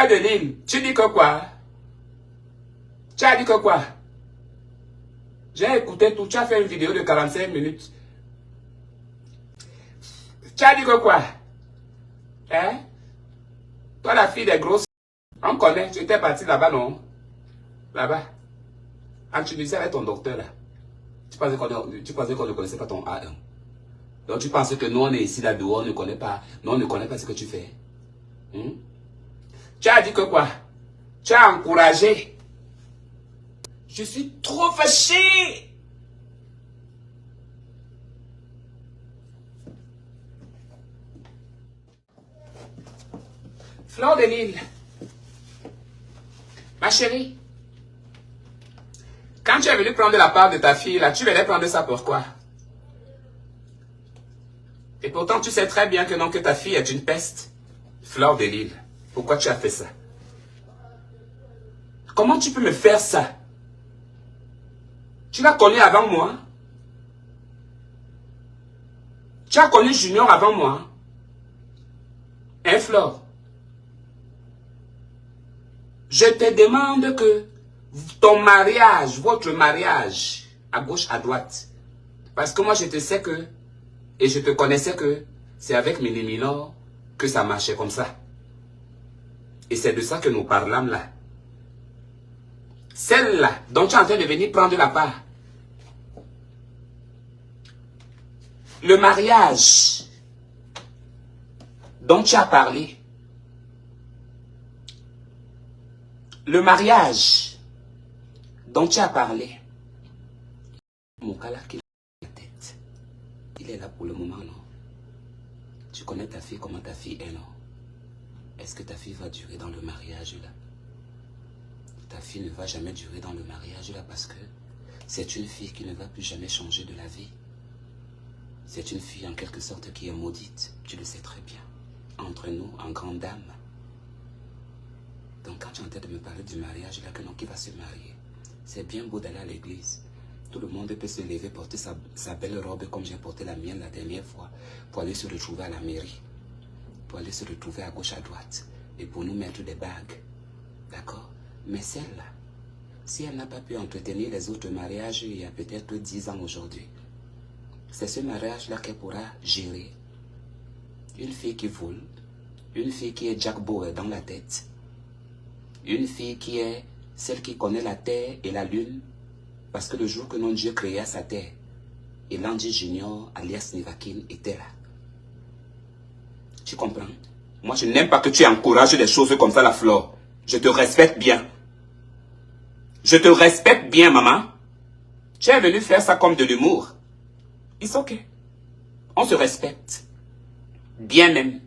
Fleur de Lille, tu dis que quoi? Tu as dit que quoi? J'ai écouté tout, tu as fait une vidéo de 45 minutes. Tu as dit que quoi? Hein? Toi, la fille des grosses, on connaît, tu étais parti là-bas, non? Là-bas. En Tunisie avec ton docteur, là. Tu pensais qu'on ne connaissait pas ton A1. Donc tu penses que nous, on est ici, là-dehors, on ne connaît pas. Non, on ne connaît pas ce que tu fais. Tu as dit que quoi? Tu as encouragé. Je suis trop fâché. Fleur de Lille. Ma chérie. Quand tu es venu prendre la part de ta fille, là, tu venais prendre ça pourquoi? Et pourtant, tu sais très bien que non, que ta fille est une peste. Fleur de Lille. Pourquoi tu as fait ça? Comment tu peux me faire ça? Tu l'as connu avant moi? Tu as connu Junior avant moi? Hein, Fleur? Je te demande que ton mariage, votre mariage, à gauche, à droite. Parce que moi, je te sais que, et je te connaissais que, c'est avec Mini Minor que ça marchait comme ça. Et c'est de ça que nous parlons là. Celle-là, dont tu es en train de venir prendre la part. Le mariage dont tu as parlé. Le mariage dont tu as parlé. Mon cas là, qu'il a la tête. Il est là pour le moment, non? Tu connais ta fille, comment ta fille est, non? Est-ce que ta fille va durer dans le mariage là? Ta fille ne va jamais durer dans le mariage là parce que c'est une fille qui ne va plus jamais changer de la vie. C'est une fille en quelque sorte qui est maudite. Tu le sais très bien. Entre nous, en grande dame. Donc quand tu es en train de me parler du mariage là, que non, qui va se marier? C'est bien beau d'aller à l'église. Tout le monde peut se lever, porter sa belle robe comme j'ai porté la mienne la dernière fois, pour aller se retrouver à la mairie, pour aller se retrouver à gauche, à droite, et pour nous mettre des bagues. D'accord? Mais celle-là, si elle n'a pas pu entretenir les autres mariages il y a peut-être 10 ans aujourd'hui, c'est ce mariage-là qu'elle pourra gérer. Une fille qui vole, une fille qui est Jack Bauer dans la tête, une fille qui est celle qui connaît la terre et la lune, parce que le jour que non Dieu créa sa terre, et Landy Junior, alias Nivakin, était là. Tu comprends? Moi, je n'aime pas que tu encourages des choses comme ça, la Flore. Je te respecte bien. Je te respecte bien, maman. Tu es venu faire ça comme de l'humour. It's ok. On se respecte. Bien même.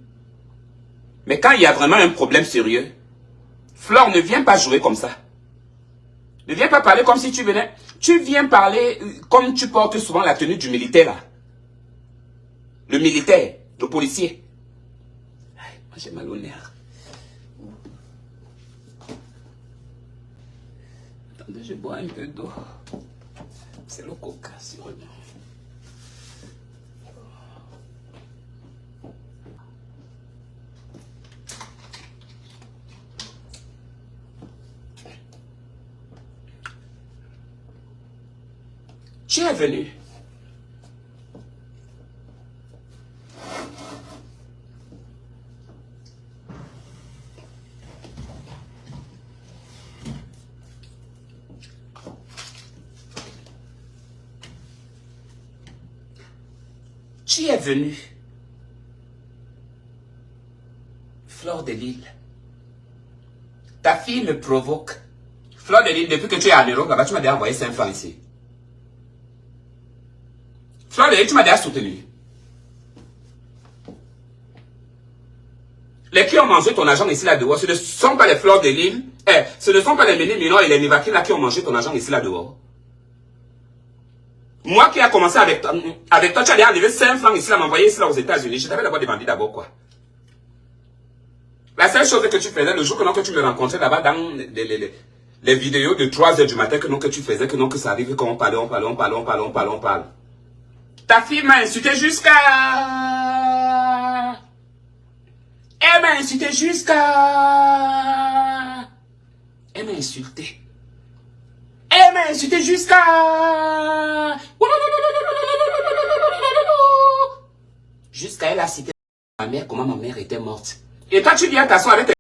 Mais quand il y a vraiment un problème sérieux, Flore, ne viens pas jouer comme ça. Ne viens pas parler comme si tu venais. Tu viens parler comme tu portes souvent la tenue du militaire là. Le militaire, le policier. Aïe, moi j'ai mal au nerf. Attendez, je bois un peu d'eau. C'est le coca, sûrement. Tu es venu. Tu es venu. Fleur de Lille. Ta fille me provoque. Fleur de Lille, depuis que tu es à Europe, là-bas, tu m'as déjà envoyé 5 francs ici. Fleur de Lille, tu m'as déjà soutenu. Les qui ont mangé ton argent ici là-dehors, ce ne sont pas les Fleurs de Lille. Ce ne sont pas les Mini Minor et les Nivakin là qui ont mangé ton argent ici là-dehors. Moi qui a commencé avec toi, tu as déjà enlevé 5 francs ici là, m'envoyer ici là aux États-Unis. Je t'avais d'abord demandé d'abord quoi. La seule chose que tu faisais le jour que tu me rencontrais là-bas dans les vidéos de 3 h du matin que tu faisais, que ça arrive, qu'on parle. Ta fille m'a insulté jusqu'à... Elle m'a insulté jusqu'à... Elle m'a insulté. Elle m'a insulté jusqu'à... Jusqu'à elle a cité ma mère, comment ma mère était morte. Et toi, tu viens t'asseoir avec tes...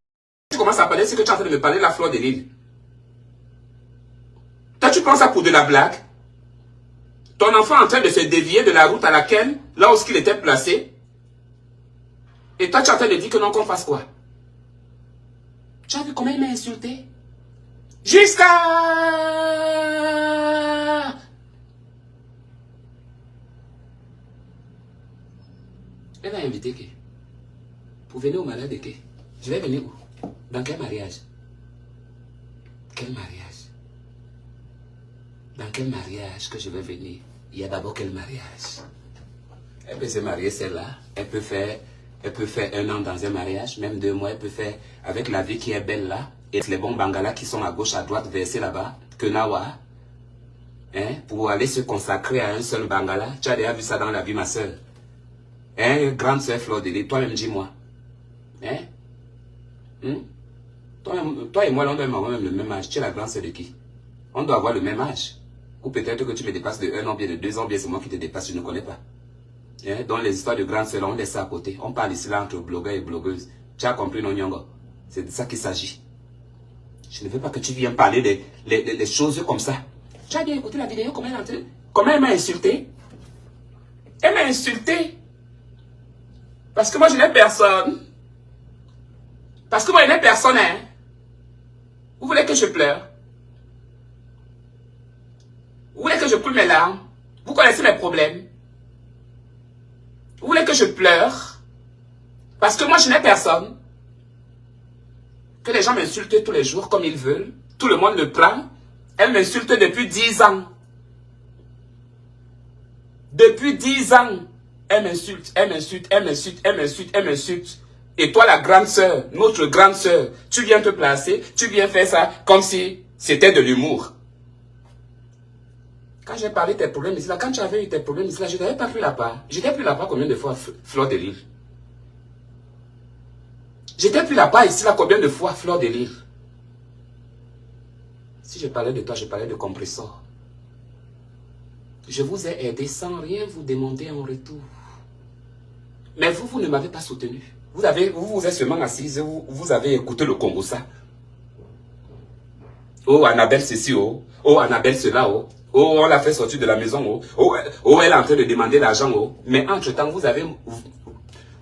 Tu commences à parler ce que tu es en train de me parler de la fleur de l'île. Toi, tu penses ça pour de la blague? Ton enfant est en train de se dévier de la route à laquelle, là où il était placé. Et toi, tu es en train de dire que non, qu'on fasse quoi? Tu as vu comment il m'a insulté? Jusqu'à... Elle m'a invité qui? Pour venir au mariage de qui? Je vais venir où? Dans quel mariage? Quel mariage? Dans quel mariage que je vais venir? Il y a d'abord quel mariage? Elle peut se marier celle-là. Elle peut faire 1 an dans un mariage, même 2 mois. Elle peut faire avec la vie qui est belle là. Et les bons bangalas qui sont à gauche, à droite, versés là-bas. Que Nawa. Hein, pour aller se consacrer à un seul bangala. Tu as déjà vu ça dans la vie, ma soeur. Hein, grande soeur Fleur de l'Île, toi-même dis-moi. Hein? Toi et moi, on doit avoir même le même âge. Tu es la grande soeur de qui? On doit avoir le même âge. Ou peut-être que tu me dépasses de 1 an, bien de 2 ans, bien c'est moi qui te dépasse, je ne connais pas. Hein? Dans les histoires de grande soeur, on laisse ça à côté. On parle ici là entre blogueurs et blogueuses. Tu as compris, non, Nyongo? C'est de ça qu'il s'agit. Je ne veux pas que tu viennes parler des choses comme ça. Tu as bien écouté la vidéo, comment elle m'a insulté? Elle m'a insulté. Parce que moi, je n'ai personne. Parce que moi, je n'ai personne, hein. Vous voulez que je pleure? Vous voulez que je coule mes larmes? Vous connaissez mes problèmes? Vous voulez que je pleure? Parce que moi, je n'ai personne. Que les gens m'insultent tous les jours comme ils veulent. Tout le monde le prend. Elle m'insulte depuis 10 ans. Depuis 10 ans. Elle m'insulte, elle m'insulte, elle m'insulte, elle m'insulte, elle m'insulte. Et toi, la grande sœur, notre grande sœur, tu viens te placer, tu viens faire ça comme si c'était de l'humour. Quand j'ai parlé de tes problèmes ici, là, quand tu avais eu tes problèmes ici, là, je n'avais pas pris la part. J'étais pris la part combien de fois, Fleur de l'Île? J'étais pris la part ici, là, combien de fois, Fleur de l'Île? Si je parlais de toi, je parlais de compresseur. Je vous ai aidé sans rien vous demander en retour. Mais vous ne m'avez pas soutenu. Vous vous êtes seulement assise, vous avez écouté le Congo ça. Oh, Annabelle ceci, oh. Oh, Annabelle cela, oh. Oh, on l'a fait sortir de la maison, oh. Oh, elle est en train de demander l'argent, oh. Mais entre-temps, vous avez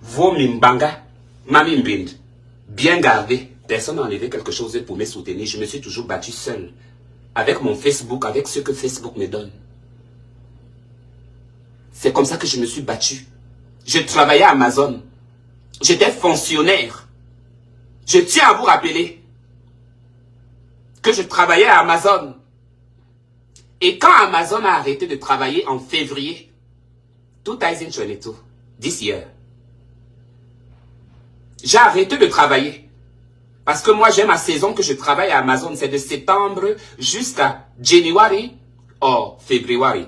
vos mimbanga, mami mbind, bien gardés. Personne n'a enlevé quelque chose pour me soutenir. Je me suis toujours battu seul. Avec mon Facebook, avec ce que Facebook me donne. C'est comme ça que je me suis battu. Je travaillais à Amazon. J'étais fonctionnaire. Je tiens à vous rappeler que je travaillais à Amazon. Et quand Amazon a arrêté de travailler en février 2022, this year, j'ai arrêté de travailler. Parce que moi, j'ai ma saison que je travaille à Amazon. C'est de septembre jusqu'à January ou février.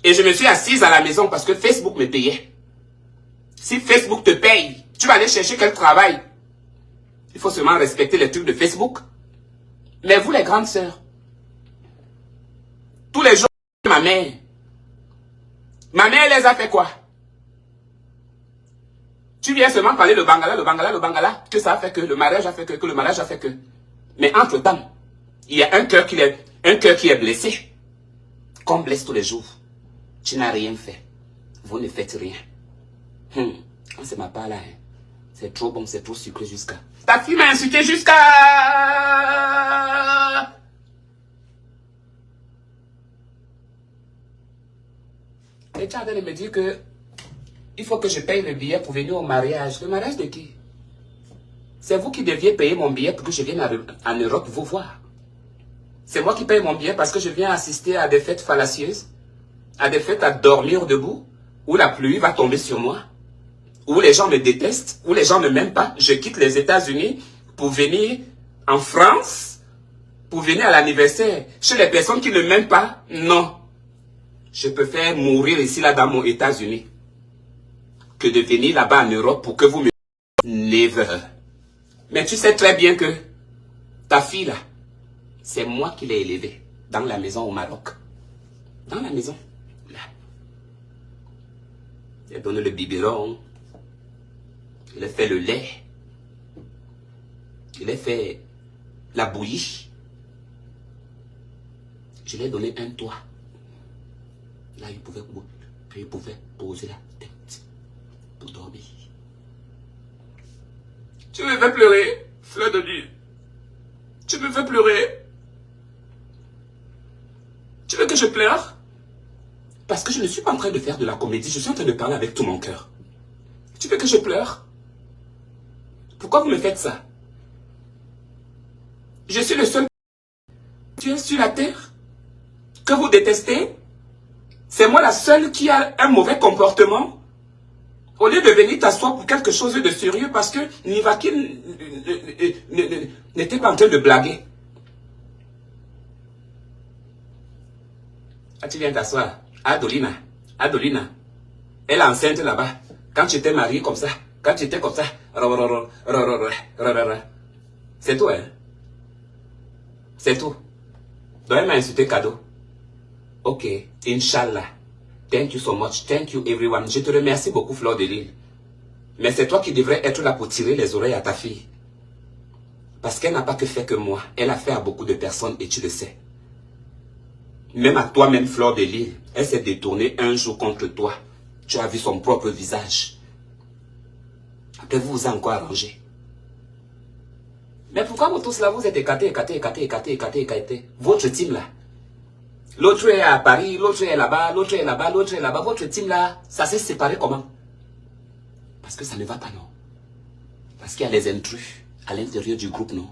Et je me suis assise à la maison parce que Facebook me payait. Si Facebook te paye, tu vas aller chercher quel travail? Il faut seulement respecter les trucs de Facebook. Mais vous, les grandes sœurs, tous les jours, ma mère, elle les a fait quoi? Tu viens seulement parler le bangala, que ça a fait que, le mariage a fait que le mariage a fait que. Mais entre-temps, il y a un cœur qui est blessé. Qu'on blesse tous les jours. Tu n'as rien fait. Vous ne faites rien. C'est ma part là. Hein. C'est trop bon, c'est trop sucré jusqu'à... Ta fille m'a insulté jusqu'à... Et tu as de me dire que il faut que je paye le billet pour venir au mariage. Le mariage de qui? C'est vous qui deviez payer mon billet pour que je vienne en Europe vous voir. C'est moi qui paye mon billet parce que je viens assister à des fêtes fallacieuses, à des fêtes à dormir debout, où la pluie va tomber sur moi, où les gens me détestent, où les gens ne m'aiment pas. Je quitte les États-Unis pour venir en France, pour venir à l'anniversaire. Chez les personnes qui ne m'aiment pas, non. Je peux faire mourir ici, là, dans mon États-Unis. que de venir là-bas en Europe pour que vous me... Never. Mais tu sais très bien que ta fille là, c'est moi qui l'ai élevée dans la maison au Maroc. Dans la maison. Là. J'ai donné le biberon. Il a fait le lait. Il a fait la bouillie. Je lui ai donné un toit. Là, il pouvait poser la tête pour dormir. Tu me fais pleurer, fleur de lys. Tu me fais pleurer. Tu veux que je pleure? Parce que je ne suis pas en train de faire de la comédie. Je suis en train de parler avec tout mon cœur. Tu veux que je pleure? Pourquoi vous me faites ça? Je suis le seul Dieu sur la terre que vous détestez. C'est moi la seule qui a un mauvais comportement. Au lieu de venir t'asseoir pour quelque chose de sérieux, parce que Nivaki n'était pas en train de blaguer. Ah, tu viens t'asseoir. Adolina. Adolina. Elle est enceinte là-bas. Quand tu étais mariée comme ça. Quand tu étais comme ça. C'est tout, hein. C'est tout. Donc elle m'a insulté cadeau. Ok. Inch'Allah. Thank you so much. Thank you everyone. Je te remercie beaucoup, Fleur de Lys. Mais c'est toi qui devrais être là pour tirer les oreilles à ta fille. Parce qu'elle n'a pas que fait que moi. Elle a fait à beaucoup de personnes et tu le sais. Même à toi-même, Fleur de Lys, elle s'est détournée un jour contre toi. Tu as vu son propre visage. Après, vous vous avez encore arrangé. Mais pourquoi vous tous là, vous êtes écartés? Votre team là. L'autre est à Paris, l'autre est là-bas, l'autre est là-bas, l'autre est là-bas. Votre team là, ça s'est séparé comment? Parce que ça ne va pas, non. Parce qu'il y a les intrus à l'intérieur du groupe, non.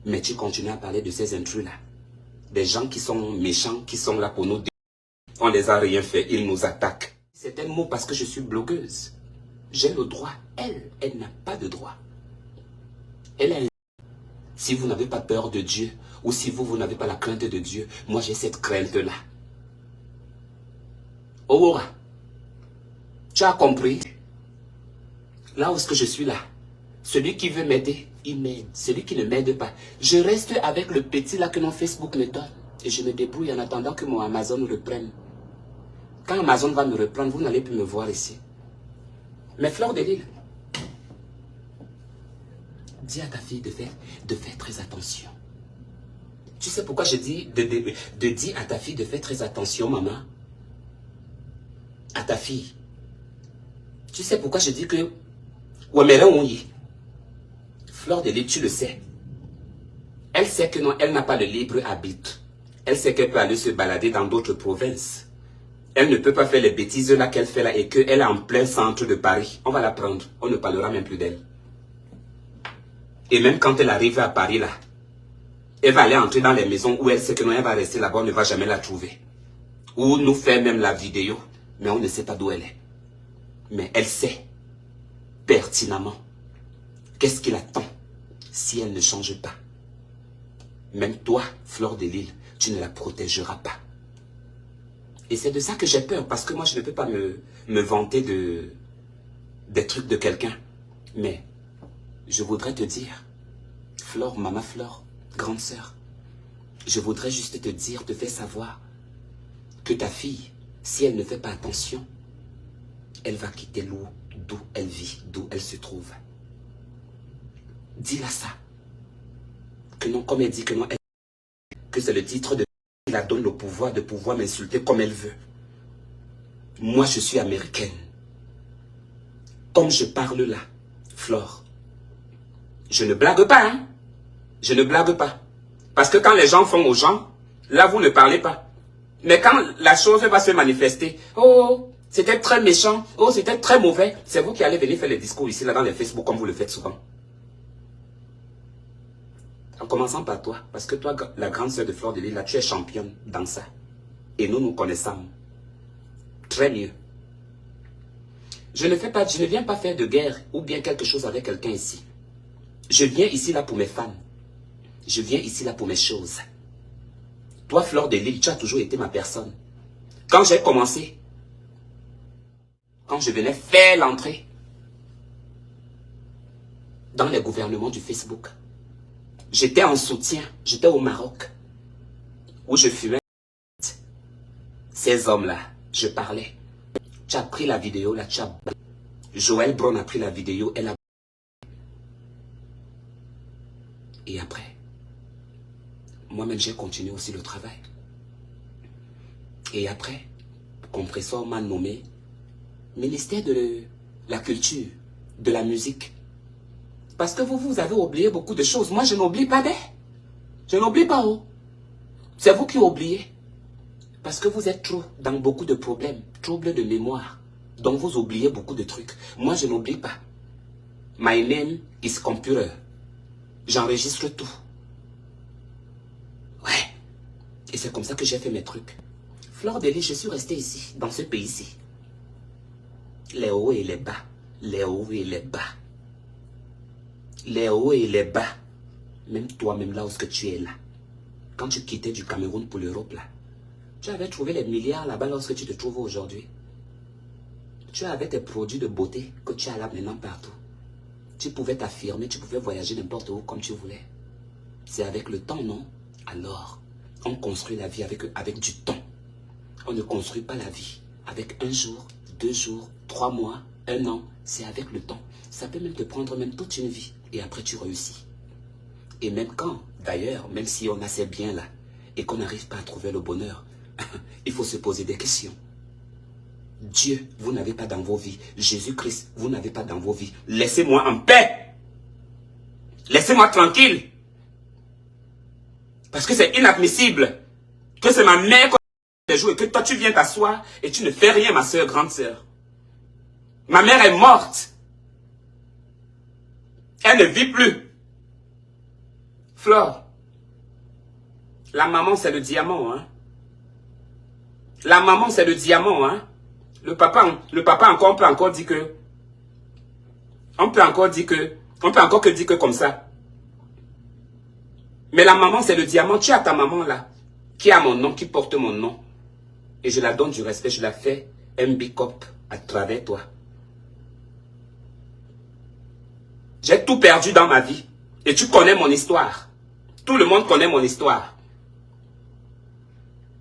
Mais tu continues à parler de ces intrus là. Des gens qui sont méchants, qui sont là pour nous. On les a rien fait, ils nous attaquent. C'est un mot parce que je suis blogueuse. J'ai le droit. Elle n'a pas de droit. Elle a... Si vous n'avez pas peur de Dieu, ou si vous n'avez pas la crainte de Dieu, moi j'ai cette crainte-là. Aurora, tu as compris? Là où est-ce que je suis là, celui qui veut m'aider, il m'aide. Celui qui ne m'aide pas, je reste avec le petit là que mon Facebook me donne. Et je me débrouille en attendant que mon Amazon reprenne. Quand Amazon va me reprendre, vous n'allez plus me voir ici. Mais Fleur de Lys, dis à ta fille de faire très attention. Tu sais pourquoi je dis de dire à ta fille de faire très attention, maman? À ta fille. Tu sais pourquoi je dis que... Fleur de Lys, tu le sais. Elle sait que non, elle n'a pas le libre arbitre. Elle sait qu'elle peut aller se balader dans d'autres provinces. Elle ne peut pas faire les bêtises là qu'elle fait là et qu'elle est en plein centre de Paris. On va la prendre. On ne parlera même plus d'elle. Et même quand elle arrive à Paris là, elle va aller entrer dans les maisons où elle sait que non, elle va rester là-bas, on ne va jamais la trouver. Ou nous faire même la vidéo, mais on ne sait pas d'où elle est. Mais elle sait pertinemment qu'est-ce qu'il attend si elle ne change pas. Même toi, Fleur de Lys, tu ne la protégeras pas. Et c'est de ça que j'ai peur, parce que moi je ne peux pas me vanter des trucs de quelqu'un. Mais je voudrais te dire, Fleur, maman Fleur, grande sœur, je voudrais juste te dire, te faire savoir que ta fille, si elle ne fait pas attention, elle va quitter d'où elle vit, d'où elle se trouve. Dis-la ça. Que non, comme elle dit que non, que c'est le titre de qui la donne le pouvoir de pouvoir m'insulter comme elle veut. Moi, je suis américaine. Comme je parle là, Flore, je ne blague pas, hein. Je ne blague pas. Parce que quand les gens font aux gens, là, vous ne parlez pas. Mais quand la chose va se manifester, oh, c'était très méchant, oh, c'était très mauvais, c'est vous qui allez venir faire les discours ici, là, dans les Facebook, comme vous le faites souvent. En commençant par toi, parce que toi, la grande sœur de Fleur de Lys, là, tu es championne dans ça. Et nous connaissons très mieux. Je ne viens pas faire de guerre ou bien quelque chose avec quelqu'un ici. Je viens ici là pour mes fans. Je viens ici là pour mes choses. Toi, Fleur de Lys, tu as toujours été ma personne. Quand j'ai commencé, quand je venais faire l'entrée dans les gouvernements du Facebook. J'étais en soutien, j'étais au Maroc, où je fumais. Ces hommes-là, je parlais. Tu as pris la vidéo, là, tu as... Joël Brown a pris la vidéo, elle a... Et après, moi-même, j'ai continué aussi le travail. Et après, Compressor m'a nommé ministère de la culture, de la musique. Parce que vous avez oublié beaucoup de choses. Moi, je n'oublie pas des. Je n'oublie pas, oh. C'est vous qui oubliez. Parce que vous êtes trop dans beaucoup de problèmes, troubles de mémoire. Donc vous oubliez beaucoup de trucs. Moi, je n'oublie pas. My name is computer. J'enregistre tout. Ouais. Et c'est comme ça que j'ai fait mes trucs. Fleur de Lys, je suis resté ici, dans ce pays-ci. Les hauts et les bas. Les hauts et les bas. Les hauts et les bas. Même toi-même là où tu es là. Quand tu quittais du Cameroun pour l'Europe là. Tu avais trouvé les milliards là-bas lorsque tu te trouves aujourd'hui. Tu avais tes produits de beauté que tu as là maintenant partout. Tu pouvais t'affirmer, tu pouvais voyager n'importe où comme tu voulais. C'est avec le temps, non? Alors, on construit la vie avec du temps. On ne construit pas la vie avec 1 jour, 2 jours, 3 mois, 1 an. C'est avec le temps. Ça peut même te prendre même toute une vie. Et après, tu réussis. Et même quand, d'ailleurs, même si on a ces biens-là et qu'on n'arrive pas à trouver le bonheur, il faut se poser des questions. Dieu, vous n'avez pas dans vos vies. Jésus-Christ, vous n'avez pas dans vos vies. Laissez-moi en paix. Laissez-moi tranquille. Parce que c'est inadmissible que c'est ma mère qui joue et que toi tu viens t'asseoir et tu ne fais rien, ma soeur, grande soeur. Ma mère est morte. Elle ne vit plus. Flore, la maman c'est le diamant, hein. La maman c'est le diamant, hein. Le papa encore, on peut encore dire que comme ça. Mais la maman c'est le diamant. Tu as ta maman là, qui a mon nom, qui porte mon nom. Et je la donne du respect, je la fais un big up à travers toi. J'ai tout perdu dans ma vie. Et tu connais mon histoire. Tout le monde connaît mon histoire.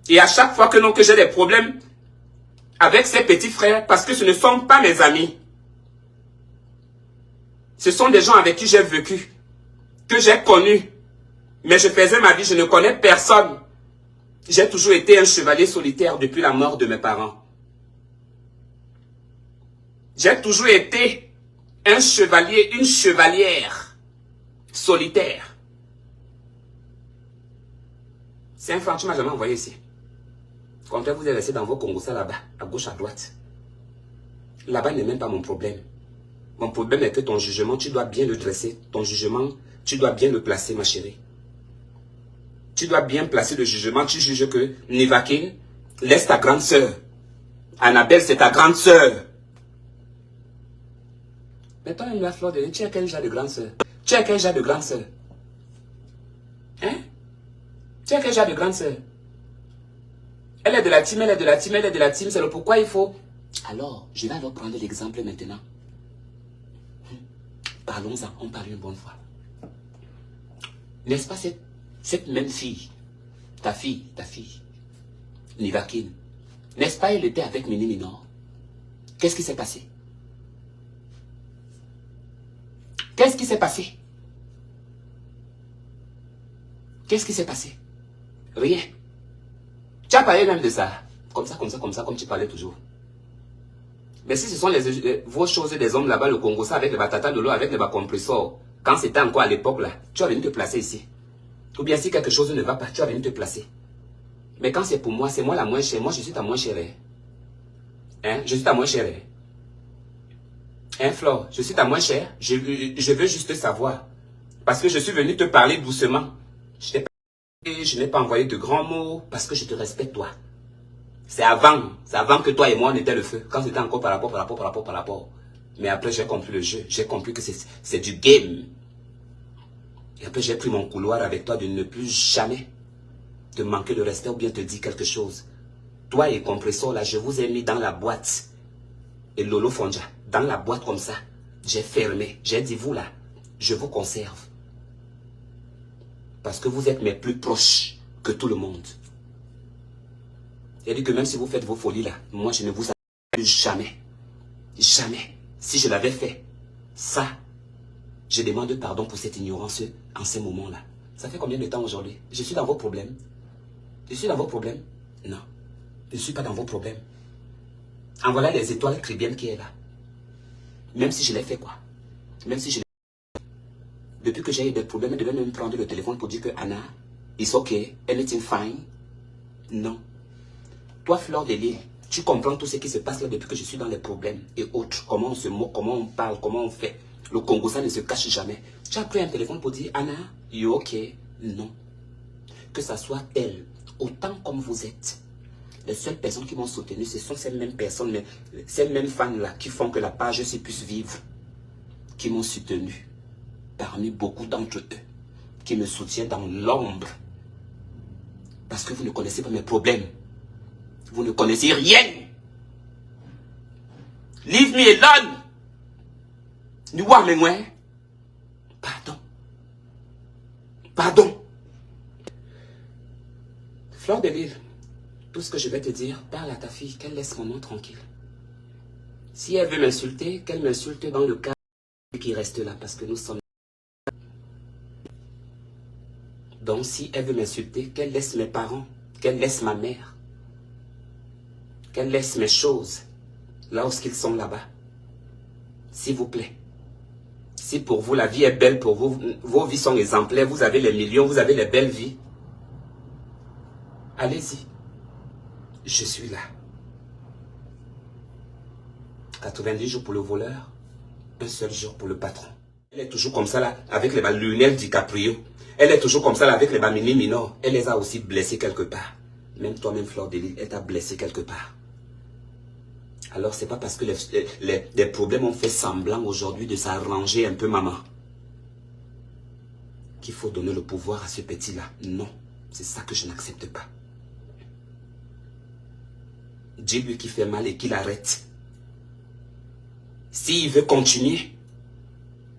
Et à chaque fois que j'ai des problèmes avec ces petits frères, parce que ce ne sont pas mes amis. Ce sont des gens avec qui j'ai vécu, que j'ai connus. Mais je faisais ma vie, je ne connais personne. J'ai toujours été un chevalier solitaire depuis la mort de mes parents. J'ai toujours été un chevalier, une chevalière solitaire. C'est un franc, tu ne m'as jamais envoyé ici. Comme ça, vous êtes resté dans vos Congos là-bas, à gauche, à droite. Là-bas n'est même pas mon problème. Mon problème est que ton jugement, tu dois bien le dresser. Ton jugement, tu dois bien le placer, ma chérie. Tu dois bien placer le jugement. Tu juges que Nivakin, laisse ta grande sœur. Annabelle, c'est ta grande sœur. Mais toi, la Fleur de Lys, tu as quel genre de grande sœur? Tu as quel genre de grande sœur? Hein? Tu as quel genre de grande sœur? Elle est de la team, elle est de la team, elle est de la team. C'est le pourquoi il faut. Alors, je vais alors prendre l'exemple maintenant. Parlons-en, on parle une bonne fois. N'est-ce pas cette même fille, ta fille, Nivakin, n'est-ce pas elle était avec Mini Minor? Qu'est-ce qui s'est passé? Qu'est-ce qui s'est passé? Qu'est-ce qui s'est passé? Rien. Tu as parlé même de ça. Comme ça, comme tu parlais toujours. Mais si ce sont vos choses des hommes là-bas, le Congo, ça avec les batatas de l'eau, avec les compressors, quand c'était encore à l'époque là, tu vas venir te placer ici. Ou bien si quelque chose ne va pas, tu vas venir te placer. Mais quand c'est pour moi, c'est moi la moins chère. Moi, je suis ta moins chère. Hein? Je suis ta moins chère. Hein, Flore? Je suis ta moins chère. Je veux juste savoir. Parce que je suis venu te parler doucement. Je n'ai pas envoyé de grands mots parce que je te respecte, toi. C'est avant que toi et moi on était le feu. Quand c'était encore par rapport. Mais après j'ai compris le jeu. J'ai compris que c'est du game. Et après j'ai pris mon couloir avec toi de ne plus jamais te manquer de respect ou bien te dire quelque chose. Toi et Compressor là, je vous ai mis dans la boîte. et Lolo Fonja, dans la boîte comme ça, j'ai fermé. J'ai dit, vous là, je vous conserve. Parce que vous êtes mes plus proches que tout le monde. Il a dit que même si vous faites vos folies là, moi je ne vous appelle jamais. Jamais. Si je l'avais fait, ça, je demande pardon pour cette ignorance en ces moments-là. Ça fait combien de temps aujourd'hui? Je suis dans vos problèmes. Je suis dans vos problèmes? Non. Je ne suis pas dans vos problèmes. En voilà les étoiles chrétiennes qui est là. Même si je l'ai fait quoi? Même si je l'ai fait. Depuis que j'ai eu des problèmes, elle devait même prendre le téléphone pour dire que Anna, it's okay, anything fine. Non. Toi, Fleur de Lille, tu comprends tout ce qui se passe là depuis que je suis dans les problèmes et autres. Comment on se moque, comment on parle, comment on fait. Le Congo, ça ne se cache jamais. Tu as pris un téléphone pour dire, Anna, you okay? Non. Que ça soit elle, autant comme vous êtes. Les seules personnes qui m'ont soutenu, ce sont ces mêmes personnes, mais ces mêmes fans-là qui font que la page aussi puisse vivre. Qui m'ont soutenu. Parmi beaucoup d'entre eux. Qui me soutiennent dans l'ombre. Parce que vous ne connaissez pas mes problèmes. Vous ne connaissez rien. Leave me alone. Ni wa me ngwe. Pardon. Pardon. Fleur de Lille, tout ce que je vais te dire, parle à ta fille, qu'elle laisse mon nom tranquille. Si elle veut m'insulter, qu'elle m'insulte dans le cas qui reste là, parce que nous sommes... Donc si elle veut m'insulter, qu'elle laisse mes parents, qu'elle laisse ma mère, qu'elle laisse mes choses, là où ils sont là-bas. S'il vous plaît. Si pour vous la vie est belle, pour vous, vos vies sont exemplaires, vous avez les millions, vous avez les belles vies, allez-y. Je suis là. 90 jours pour le voleur, un seul jour pour le patron. Elle est toujours comme ça là, avec les Lionel DiCaprio. Elle est toujours comme ça là, avec les Mini Minor. Elle les a aussi blessés quelque part. Même toi-même, Fleur de Lille, elle t'a blessé quelque part. Alors, c'est pas parce que les problèmes ont fait semblant aujourd'hui de s'arranger un peu, maman, qu'il faut donner le pouvoir à ce petit-là. Non, c'est ça que je n'accepte pas. Dis-lui qu'il fait mal et qu'il arrête. S'il veut continuer,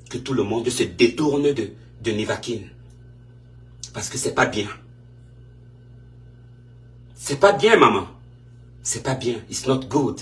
que tout le monde se détourne de Nivakin. Parce que c'est pas bien. C'est pas bien, maman. C'est pas bien. It's not good.